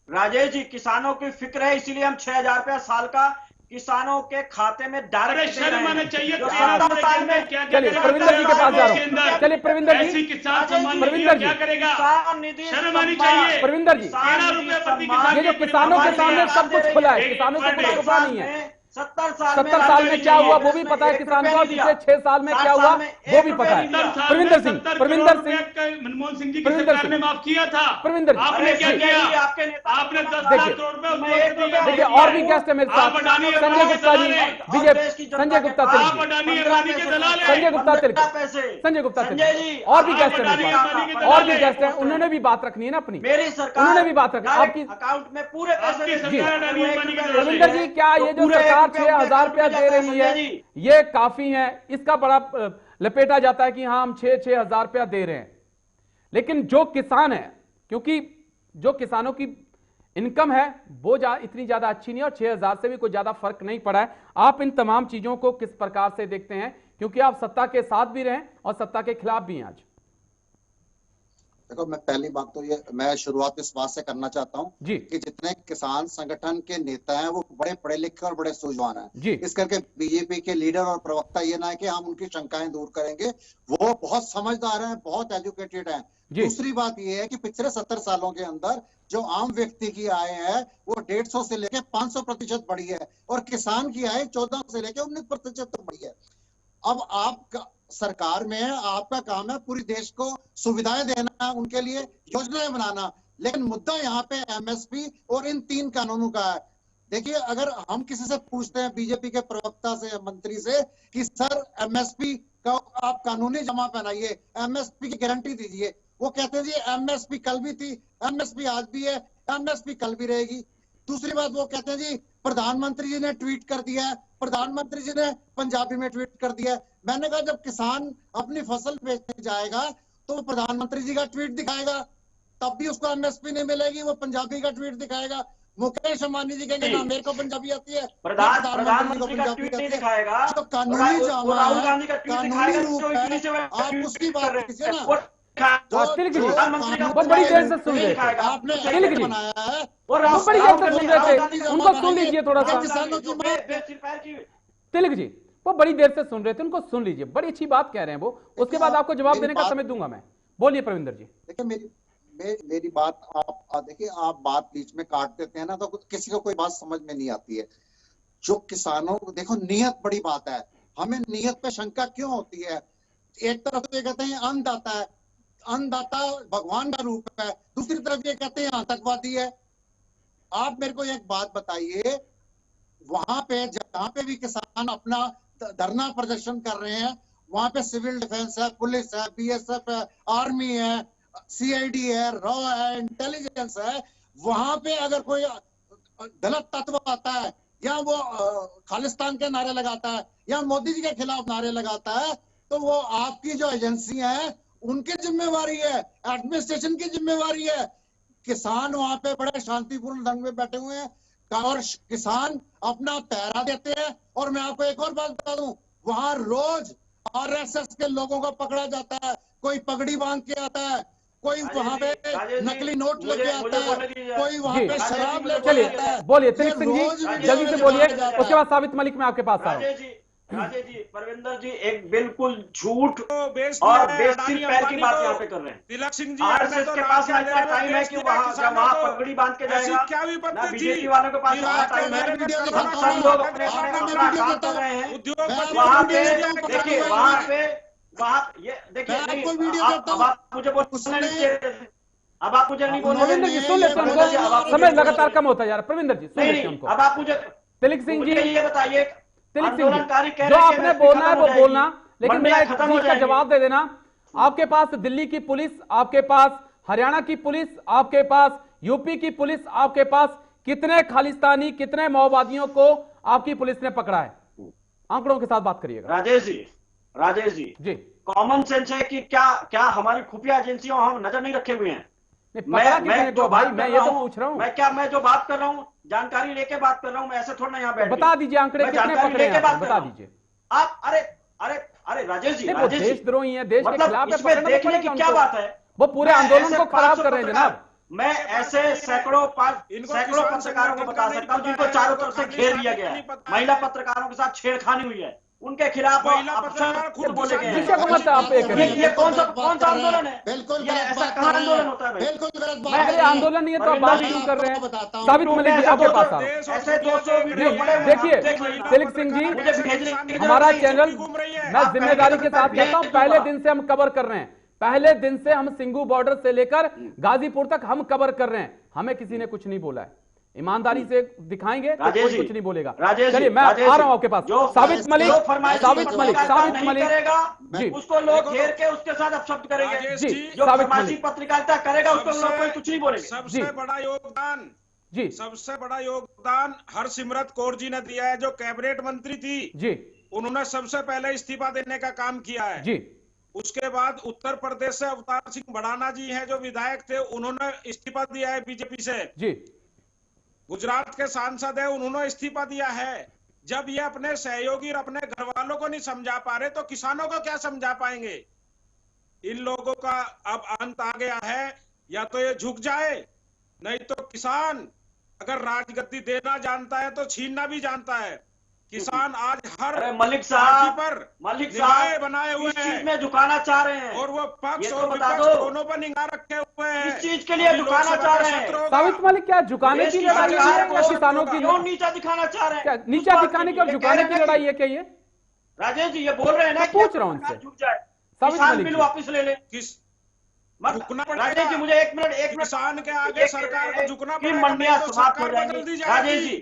राजेश जी, किसानों की फिक्र है, इसीलिए हम 6,000 रुपया साल का किसानों के खाते में डायरेक्ट शर्म आना चाहिए। चलिए प्रविंदर जी के पास जा रहा हूँ, चलिए प्रविंदर जी, प्रविंदर जी, शर्म आनी चाहिए। प्रविंदर जी, ये जो किसानों के सामने सब कुछ खुला है, किसानों से कुछ छुपा नहीं है। 70 साल में क्या हुआ वो भी पता है किसान को, पिछले 6 साल में क्या हुआ वो भी पता है। प्रविंदर सिंह, मनमोहन सिंह जी की सरकार ने माफ किया था। प्रविंदर जी, आपने क्या किया? आपने 10 लाख करोड़ रुपए। देखिए और भी गेस्ट है मेरे साथ, संजय गुप्ता जी, बीजेपी, संजय गुप्ता तिलक, संजय गुप्ता तिलक, संजय गुप्ता तिलक, और भी गेस्ट है मेरे पास, और भी गेस्ट है, उन्होंने भी बात रखनी है ना अपनी, उन्होंने भी बात रखनी आपकी अकाउंट में पूरे पैसे। प्रविंदर जी, क्या ये जो सरकार 6,000 रुपया दे रही है ये काफी है? इसका बड़ा लपेटा जाता है कि हाँ हम 6,000 रुपया दे रहे हैं, लेकिन जो किसान है, क्योंकि जो किसानों की इनकम है वो इतनी ज्यादा अच्छी नहीं, और 6,000 से भी कोई ज्यादा फर्क नहीं पड़ा है। आप इन तमाम चीजों को किस प्रकार से देखते हैं, क्योंकि आप सत्ता के साथ भी रहे और सत्ता के खिलाफ भी हैं आज? देखो, मैं पहली बात तो ये मैं शुरुआत इस बात से करना चाहता हूँ कि जितने किसान संगठन के नेता हैं वो बड़े पढ़े लिखे और बड़े सूझवान हैं। इस करके बीजेपी के लीडर और प्रवक्ता ये ना है कि हम उनकी शंकाएं दूर करेंगे, वो बहुत समझदार हैं, बहुत एजुकेटेड हैं। दूसरी बात ये है कि पिछले 70 सालों के अंदर जो आम व्यक्ति की आय है वो 150 से लेकर 500% बढ़ी है और किसान की आय 14 से लेकर 19% तक बढ़ी है। अब आप सरकार में है, आपका काम है पूरी देश को सुविधाएं देना, उनके लिए योजनाएं बनाना, लेकिन मुद्दा यहाँ पे एमएसपी और इन 3 कानूनों का है। देखिए, अगर हम किसी से पूछते हैं बीजेपी के प्रवक्ता से, मंत्री से कि सर एमएसपी का आप कानूनी जमा पहनाइए, एमएसपी की गारंटी दीजिए, वो कहते हैं जी एमएसपी कल भी थी, एमएसपी आज भी है, एमएसपी कल भी रहेगी। दूसरी बात वो कहते हैं जी प्रधानमंत्री जी ने ट्वीट कर दिया है, प्रधानमंत्री जी ने पंजाबी में ट्वीट कर दिया है। मैंने कहा जब किसान अपनी फसल बेचने जाएगा तो वो प्रधानमंत्री जी का ट्वीट दिखाएगा, तब भी उसको एमएसपी नहीं मिलेगी, वो पंजाबी का ट्वीट दिखाएगा। मुकेश अंबानी जी कहेंगे ना मेरे को पंजाबी आती है, प्रधानमंत्री का ट्वीट नहीं दिखाएगा, तो कानूनी जामा राहुल गांधी का ट्वीट कानूनी रूप है, आप उसकी बात कीजिए ना। बहुत बड़ी देर से सुन रहे थे आपने बनाया है, बहुत बड़ी देर से सुन रहे थे, उनको सुन लीजिए थोड़ा सा। तिलक जी वो बड़ी देर से सुन रहे थे, उनको सुन लीजिए, बड़ी अच्छी बात कह रहे हैं वो, उसके बाद आपको जवाब देने का समय दूंगा मैं। बोलिए प्रविंदर जी। देखिए मेरी बात आप देखिए, आप बात बीच में काट देते हैं ना तो किसी को कोई बात समझ में नहीं आती है। जो किसानों को देखो, नियत बड़ी बात है, हमें नियत पे शंका क्यों होती है? एक तरफ तो ये कहते हैं अन्नदाता है, अन्नदाता भगवान का रूप है, दूसरी तरफ ये कहते हैं आतंकवादी है। आप मेरे को एक बात बताइए, वहां पे जहां पे भी किसान अपना धरना प्रदर्शन कर रहे हैं, वहां पे सिविल डिफेंस है, पुलिस है, बीएसएफ है, आर्मी है, सीआईडी है, रॉ है, इंटेलिजेंस है। वहां पे अगर कोई गलत तत्व आता है या वो खालिस्तान के नारे लगाता है या मोदी जी के खिलाफ नारे लगाता है, तो वो आपकी जो एजेंसियां हैं उनकी जिम्मेवारी है, एडमिनिस्ट्रेशन की जिम्मेवारी है। किसान वहां पे बड़े शांतिपूर्ण ढंग में बैठे हुए हैं और किसान अपना पहरा देते हैं। और मैं आपको एक और बात बता दूं, वहां रोज आरएसएस के लोगों को पकड़ा जाता है, कोई पगड़ी बांध के आता है, कोई वहां पे नकली नोट लेके आता है, कोई वहां पे शराब लेके आता है। बोलिए तिलक सिंह जी, जल्दी से बोलिए, उसके बाद साबित मलिक में आपके पास आ रहा हूं। राजेश जी, परविंदर जी एक बिल्कुल झूठ और बेइज्जती पैर की बात यहाँ पे कर रहे हैं। तिलक सिंह जी, आरएसएस के पास इतना टाइम है कि वहाँ पगड़ी बांध के जाएगा, ना बीजेपी वालों के पास इतना टाइम है। सब लोग अपने अपना काम कर रहे हैं वहाँ पे। देखिए वहाँ पे ये देखिए, अब आप मुझे बोलने दीजिए, अब आप मुझे नहीं बोलने दीजिए, सुन लेते हैं उनको, समय लगातार कम होता जा रहा है। प्रविंदर जी सुन लेते हैं उनको। अब आप मुझे तिलक सिंह जी ये बताइए, तिलक सिंह जी जो आपने बोलना है वो बोलना, लेकिन मेरा एक चीज का जवाब दे देना। आपके पास दिल्ली की पुलिस, आपके पास हरियाणा की पुलिस, आपके पास यूपी की पुलिस, आपके पास कितने खालिस्तानी, कितने माओवादियों को आपकी पुलिस ने पकड़ा है? आंकड़ों के साथ बात करिएगा। राजेश जी कॉमन सेंस है कि क्या हमारी खुफिया एजेंसियों हम नजर नहीं रखे हुए हैं? मैं ये तो पूछ रहा हूँ, मैं जो बात कर रहा हूँ जानकारी लेके बात कर रहा हूँ, मैं ऐसे थोड़ा ना यहाँ बैठ बता दीजिए आंकड़े कितने पकड़े हैं, बता दीजिए आप। अरे राजेश जी देशद्रोही है, देश के खिलाफ इसमें देखने की क्या बात है? वो पूरे आंदोलन को खराब कर रहे हैं जनाब। मैं ऐसे सैकड़ों पत्रकारों को बता सकता हूँ जिनको चारों तरफ से घेर लिया गया है, महिला पत्रकारों के साथ छेड़खानी हुई है, उनके खिलाफ खुद बोले गए हैं। ये कौन सा आंदोलन है? बिल्कुल ये ऐसा कहाँ आंदोलन होता है? बिल्कुल आंदोलन नहीं है तो आप बात क्यों कर रहे हैं? साबित मलिक जी आपके पास आओ। ऐसे 200 वीडियो देखिए तिलक सिंह जी, हमारा चैनल मैं जिम्मेदारी के साथ कहता हूँ, पहले दिन से हम कवर कर रहे हैं, पहले दिन से हम सिंगू बॉर्डर से लेकर गाजीपुर तक हम कवर कर रहे हैं, हमें किसी ने कुछ नहीं बोला है। ईमानदारी से दिखाएंगे तो कोई कुछ नहीं बोलेगा। चलिए मैं आ रहा हूं आपके पास। साबित मलिक जी, उसको लोग घेर के उसके साथ अपशब्द करेंगे जी, जो फरमाइशी पत्रकारिता करेगा उसको लोग कोई कुछ नहीं बोलेंगे। सबसे बड़ा योगदान हरसिमरत कौर जी ने दिया है, जो कैबिनेट मंत्री थी जी, उन्होंने सबसे पहले इस्तीफा देने का काम किया है जी। उसके बाद उत्तर प्रदेश से अवतार सिंह भड़ाना जी हैं जो विधायक थे, उन्होंने इस्तीफा दिया है बीजेपी से जी। गुजरात के सांसद है, उन्होंने इस्तीफा दिया है। जब ये अपने सहयोगी और अपने घर वालों को नहीं समझा पा रहे तो किसानों को क्या समझा पाएंगे? इन लोगों का अब अंत आ गया है, या तो ये झुक जाए, नहीं तो किसान अगर राजगद्दी देना जानता है तो छीनना भी जानता है। किसान आज हर मलिक साहब बनाए हुए हैं, चीज में झुकाना चाह रहे हैं, और वो पक्ष और बता विपक्ष दो दोनों पर निगाह रखे हुए हैं। इस चीज के लिए झुकाना चाह रहे हैं। साबित मलिक, क्या झुकाने की लड़ाई है या किसानों की? क्यों नीचा दिखाना चाह रहे हैं? नीचा दिखाने की और झुकाने की लड़ाई है क्या ये? राजेश जी ये बोल रहे हैं ना, पूछ रहा हूँ उनसे, झुक जाए, साबित किसान मलिक बिल वापस ले ले। झुकना पड़ेगा। राजेश जी मुझे एक मिनट किसान के आगे सरकार को झुकना पड़ेगा, मंडियां नहीं तो समाप्त हो सरकार बदल जाएंगी। दी जाएगी।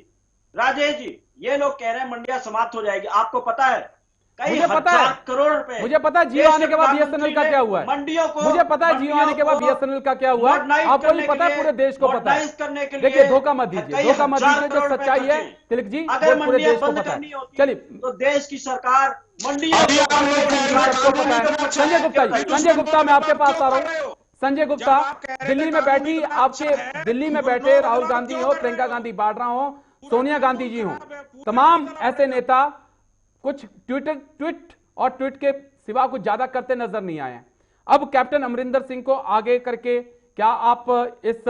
राजेश जी ये लोग कह रहे हैं मंडियां समाप्त हो जाएगी, आपको पता है कई मुझे पता है, करोड़ रुपए, मुझे पता है जियो आने के बाद बीएसएनएल का क्या हुआ है, मंडियों को, मुझे पता है जियो आने के बाद बीएसएनएल का क्या हुआ है, आपको भी पता है, पूरे देश को पता है। देखिए धोखा मत दीजिए, धोखा मत दीजिए, जो सच्चाई है तिलक जी वो पूरे देश को पता है। चलिए तो देश की सरकार मंडियों को पता है। संजय गुप्ता जी, संजय गुप्ता मैं आपके पास आ रहा हूँ। संजय गुप्ता, दिल्ली में बैठी आपके दिल्ली में बैठे राहुल गांधी हो, प्रियंका गांधी वाड्रा हो, सोनिया गांधी जी हो, तमाम ऐसे नेता कुछ ट्वीट और ट्वीट के सिवा कुछ ज्यादा करते नजर नहीं आए। अब कैप्टन अमरिंदर सिंह को आगे करके क्या आप इस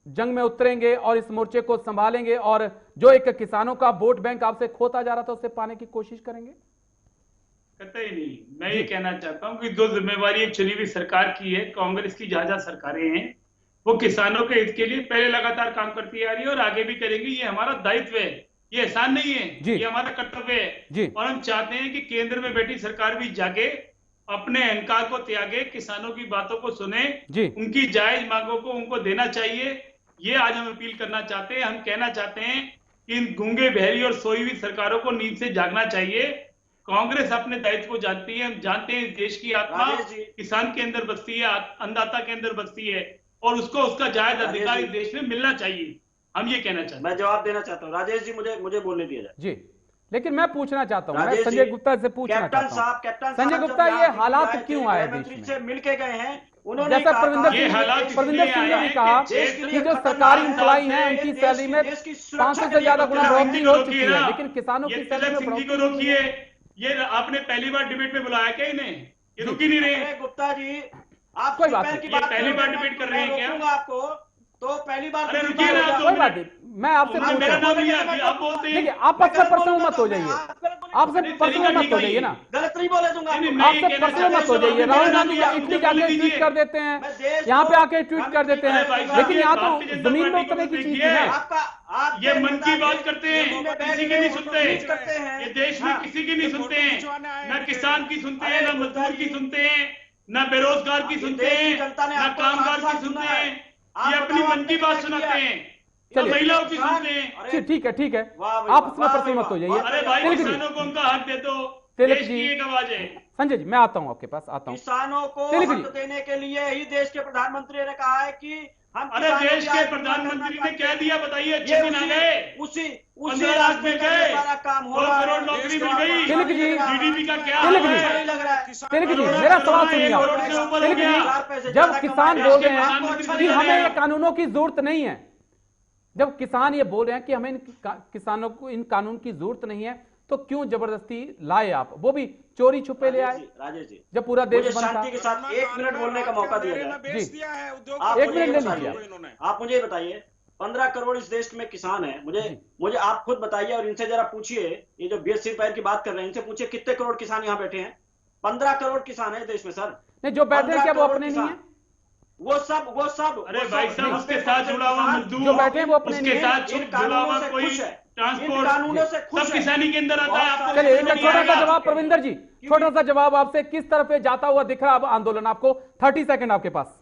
जंग में उतरेंगे और इस मोर्चे को संभालेंगे और जो एक किसानों का वोट बैंक आपसे खोता जा रहा था उसे पाने की कोशिश करेंगे? कतई नहीं। मैं ये कहना चाहता हूं कि जो जिम्मेवारी एक चुनी हुई सरकार की है, कांग्रेस की जहां सरकारें हैं, वो किसानों के हित के लिए पहले लगातार काम करती आ रही है और आगे भी करेंगी। ये हमारा दायित्व है, ये एहसान नहीं है, ये हमारा कर्तव्य है। और हम चाहते हैं कि केंद्र में बैठी सरकार भी जागे, अपने अहंकार को त्यागे, किसानों की बातों को सुने, उनकी जायज मांगों को उनको देना चाहिए। ये आज हम अपील करना चाहते हैं। हम कहना चाहते हैं कि इन गूंगे बहरी और सोई हुई सरकारों को नींद से जागना चाहिए। कांग्रेस अपने दायित्व को जानती है। हम जानते हैं इस देश की आत्मा किसान के अंदर बसती है, अन्नदाता के अंदर बसती है, और उसको उसका जायज अधिकार इस देश में मिलना चाहिए। हम ये कहना चाहते हैं। मैं जवाब देना चाहता हूँ राजेश जी, मुझे बोलने दिया जाए जी। लेकिन मैं पूछना चाहता हूँ, मैं संजय गुप्ता से पूछना चाहता हूँ, कैप्टन संजय गुप्ता ये हालात क्यों आए देश में? से मिलके गए हैं, उन्होंने जैसा प्रविंदर सिंह ने भी कहा कि जो सरकारी एम्प्लॉई हैं उनकी सैलरी में 500 से ज्यादा गुना बढ़ोतरी हो चुकी है, लेकिन किसानों की सैलरी में बढ़ोतरी रोकिए। ये आपने पहली बार डिबेट में बुलाया क्या इन्हें? ये रुक ही नहीं रहे। गुप्ता जी आप कोई बात नहीं, पहली बार डिबेट कर रहे हैं क्या? आपको तो पहली बार रुकिए ना, कोई बात नहीं, मैं आपसे पूछ रहा हूं। देखिए आप आपसे पर्सनल मत हो जाइए, आपसे पर्सनल मत हो जाइए ना, गलत नहीं बोले दूंगा, आपसे पर्सनल मत हो जाइए। राहुल गांधी इटली जाके ट्वीट कर देते हैं, यहाँ पे आके ट्वीट कर देते हैं, लेकिन यहाँ तो जमीन में उतरने की चीज है। ये मन की बात करते हैं, किसी की नहीं सुनते। ये देश में किसी की नहीं सुनते हैं, न किसान की सुनते हैं, न मजदूर की सुनते हैं, न बेरोजगार की सुनते हैं, न कामगार की सुनते हैं। ये अपनी मन की बात सुनाते हैं, महिलाओं की सुनते हैं। ठीक है, ठीक है, आप इसमें पर्सनल मत हो जाइए। अरे भाई किसानों को उनका हक दे दो, देश की एक आवाज है। संजय जी मैं आता हूँ आपके पास, आता हूँ। किसानों को हक देने के लिए ही देश के प्रधानमंत्री ने कहा है कि हम, अरे देश के प्रधानमंत्री ने क्या दिया बताइए? अच्छे दिन आ गए, उसी राज में गए, काम हो 2 करोड़ नौकरी मिल गई। तिलक जी, जीडीपी का क्या तिलक जी, तिलक जी मेरा सवाल सुनिए। तिलक जी, जब किसान बोल रहे हैं कि हमें ये कानूनों की जरूरत नहीं है, जब किसान ये बोल रहे हैं कि हमें किसानों को इन कानून की जरूरत नहीं है, तो क्यों जबरदस्ती लाए आप, वो भी चोरी छुपे ले आए? राजेश जी, जब पूरा देश बंद था। शांति के साथ 1 मिनट बोलने का मौका दिया जाए। जी, आप 1 मिनट ले लीजिए। आप मुझे बताइए, 15 करोड़ इस देश में किसान है, मुझे आप खुद बताइए और इनसे जरा पूछिए, ये जो बीएस सिंह की बात कर रहे हैं इनसे पूछिए कितने करोड़ किसान यहाँ बैठे हैं? 15 करोड़ किसान है देश में सर। नहीं, जो बैठे हैं क्या वो अपने नहीं है? वो सब अरे भाई साहब, उसके साथ जुड़ा हुआ मजदूर जो बैठे हैं वो अपने उसके साथ जुड़ा हुआ कोई ट्रांसपोर्ट, कानूनों से सब किसानी के अंदर आता है। आपको चलिए एक छोटा सा जवाब प्रविंदर जी, छोटा सा जवाब आपसे, किस तरफ जाता हुआ दिख रहा अब आंदोलन आपको? 30 सेकंड आपके पास।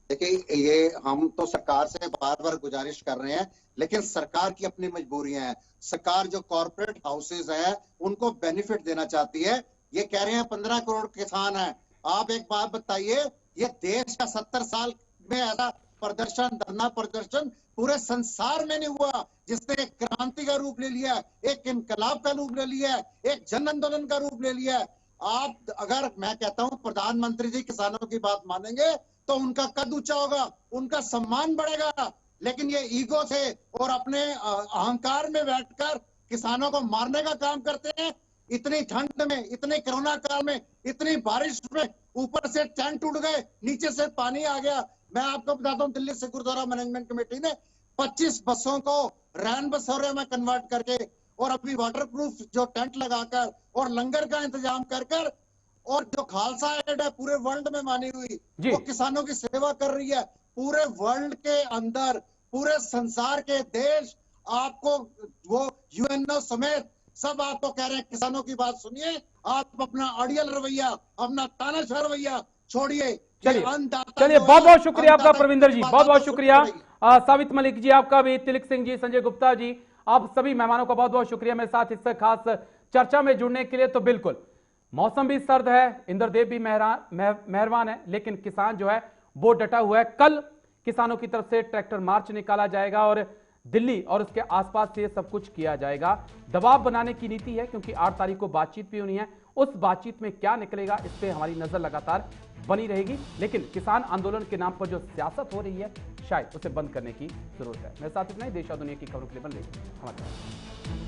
देखिए ये हम तो सरकार से बार बार गुजारिश कर रहे हैं, लेकिन सरकार की अपनी मजबूरियां हैं। सरकार जो कॉर्पोरेट हाउसेज है उनको बेनिफिट देना चाहती है। ये कह रहे हैं 15 करोड़ किसान है। आप एक बात बताइए, ये देश का 70 साल में ऐसा प्रदर्शन, धरना प्रदर्शन पूरे संसार में नहीं हुआ जिसने एक क्रांति का रूप ले लिया, एक इनकलाब का रूप ले लिया, एक जन आंदोलन का रूप ले लिया। आप अगर, मैं कहता हूं प्रधानमंत्री जी किसानों की बात मानेंगे तो उनका कद ऊंचा होगा, उनका सम्मान बढ़ेगा, लेकिन ये ईगो से और अपने अहंकार में बैठकर किसानों को मारने का काम करते हैं। इतनी ठंड में, इतने कोरोना काल में, इतनी बारिश में, ऊपर से टेंट टूट गए, नीचे से पानी आ गया। मैं आपको बताता हूँ, दिल्ली से गुरुद्वारा मैनेजमेंट कमेटी ने 25 बसों को रैन बसोरे में कन्वर्ट करके और अभी वाटरप्रूफ जो टेंट लगाकर और लंगर का इंतजाम कर और जो खालसा एड है पूरे वर्ल्ड में मानी हुई, वो किसानों की सेवा कर रही है। पूरे वर्ल्ड के अंदर, पूरे संसार के देश आपको, वो यूएनओ समेत सब आपको कह रहे हैं किसानों की बात सुनिए, आप अपना अड़ियल रवैया, अपना तानाशाह रवैया छोड़िए। चलिए बहुत बहुत शुक्रिया आपका प्रविंदर जी, बहुत बहुत शुक्रिया। सावित मलिक जी, आपका भी, तिलक सिंह जी, संजय गुप्ता जी, आप सभी मेहमानों का बहुत बहुत शुक्रिया मेरे साथ इस खास चर्चा में जुड़ने के लिए। तो बिल्कुल मौसम भी सर्द है, इंद्रदेव भी मेहरबान है, लेकिन किसान जो है वो डटा हुआ है। कल किसानों की तरफ से ट्रैक्टर मार्च निकाला जाएगा और दिल्ली और उसके आसपास से सब कुछ किया जाएगा। दबाव बनाने की नीति है, क्योंकि 8 तारीख को बातचीत भी होनी है। उस बातचीत में क्या निकलेगा, इस पे हमारी नजर लगातार बनी रहेगी। लेकिन किसान आंदोलन के नाम पर जो सियासत हो रही है, शायद उसे बंद करने की जरूरत है। मेरे साथ इतना ही। देश और दुनिया की खबरों के लिए बन रही हमारे साथ।